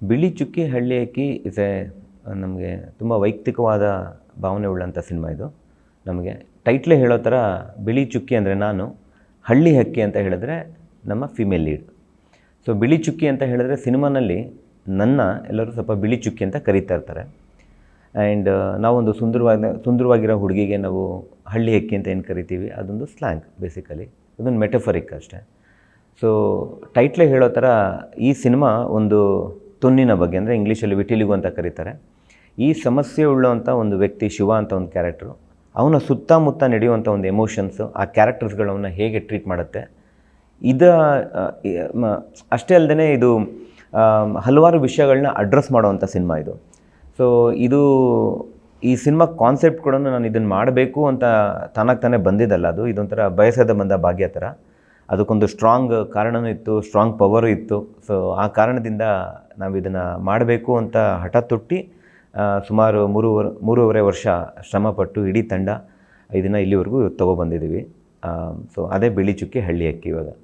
ಬಿಳಿ ಚುಕ್ಕಿ ಹಳ್ಳಿ ಅಕ್ಕಿ ಇಸ್ ಎ ನಮಗೆ ತುಂಬ ವೈಯಕ್ತಿಕವಾದ ಭಾವನೆ ಉಳ್ಳಂಥ ಸಿನಿಮಾ ಇದು. ನಮಗೆ ಟೈಟ್ಲೇ ಹೇಳೋ ಥರ ಬಿಳಿ ಚುಕ್ಕಿ ಅಂದರೆ ನಾನು, ಹಳ್ಳಿ ಹಕ್ಕಿ ಅಂತ ಹೇಳಿದ್ರೆ ನಮ್ಮ ಫೀಮೇಲ್ ಲೀಡ್. ಸೊ ಬಿಳಿ ಚುಕ್ಕಿ ಅಂತ ಹೇಳಿದ್ರೆ ಸಿನಿಮಾನಲ್ಲಿ ನನ್ನ ಎಲ್ಲರೂ ಸ್ವಲ್ಪ ಬಿಳಿ ಚುಕ್ಕಿ ಅಂತ ಕರೀತಾ ಇರ್ತಾರೆ. ಆ್ಯಂಡ್ ನಾವೊಂದು ಸುಂದರವಾಗಿರೋ ಹುಡುಗಿಗೆ ನಾವು ಹಳ್ಳಿ ಹಕ್ಕಿ ಅಂತ ಏನು ಕರಿತೀವಿ, ಅದೊಂದು ಸ್ಲ್ಯಾಂಗ್ ಬೇಸಿಕಲಿ, ಅದೊಂದು ಮೆಟಫರಿಕ್ ಅಷ್ಟೇ. ಸೊ ಟೈಟ್ಲೇ ಹೇಳೋ ಥರ ಈ ಸಿನಿಮಾ ಒಂದು ತುನ್ನಿನ ಬಗ್ಗೆ, ಅಂದರೆ ಇಂಗ್ಲೀಷಲ್ಲಿ ವಿಟಿಲಿಗೋ ಅಂತ ಕರೀತಾರೆ. ಈ ಸಮಸ್ಯೆ ಉಳ್ಳೋವಂಥ ಒಂದು ವ್ಯಕ್ತಿ ಶಿವ ಅಂತ ಒಂದು ಕ್ಯಾರೆಕ್ಟ್ರು, ಅವನ ಸುತ್ತಮುತ್ತ ನಡೆಯುವಂಥ ಒಂದು ಎಮೋಷನ್ಸು, ಆ ಕ್ಯಾರೆಕ್ಟರ್ಸ್ಗಳವನ್ನ ಹೇಗೆ ಟ್ರೀಟ್ ಮಾಡುತ್ತೆ, ಅಷ್ಟೇ ಅಲ್ಲದೆ ಇದು ಹಲವಾರು ವಿಷಯಗಳನ್ನ ಅಡ್ರೆಸ್ ಮಾಡುವಂಥ ಸಿನಿಮಾ ಇದು. ಸೊ ಈ ಸಿನಿಮಾ ಕಾನ್ಸೆಪ್ಟ್ ಕೂಡ ನಾನು ಇದನ್ನು ಮಾಡಬೇಕು ಅಂತ ತಾನೇ ಬಂದಿದ್ದಲ್ಲ, ಇದೊಂಥರ ಬಯಸದ ಬಂದ ಭಾಗ್ಯ ಥರ. ಅದಕ್ಕೊಂದು ಸ್ಟ್ರಾಂಗ್ ಕಾರಣವೂ ಇತ್ತು, ಸ್ಟ್ರಾಂಗ್ ಪವರು ಇತ್ತು. ಸೊ ಆ ಕಾರಣದಿಂದ ನಾವು ಇದನ್ನು ಮಾಡಬೇಕು ಅಂತ ಹಠ ತೊಟ್ಟು ಸುಮಾರು ಮೂರುವರೆ ವರ್ಷ ಶ್ರಮಪಟ್ಟು ಇಡೀ ತಂಡ ಇದನ್ನು ಇಲ್ಲಿವರೆಗೂ ತೊಗೊಬಂದಿದ್ದೀವಿ. ಸೊ ಅದೇ ಬಿಳಿ ಚುಕ್ಕಿ ಹಳ್ಳಿ ಅಕ್ಕಿ ಇವಾಗ.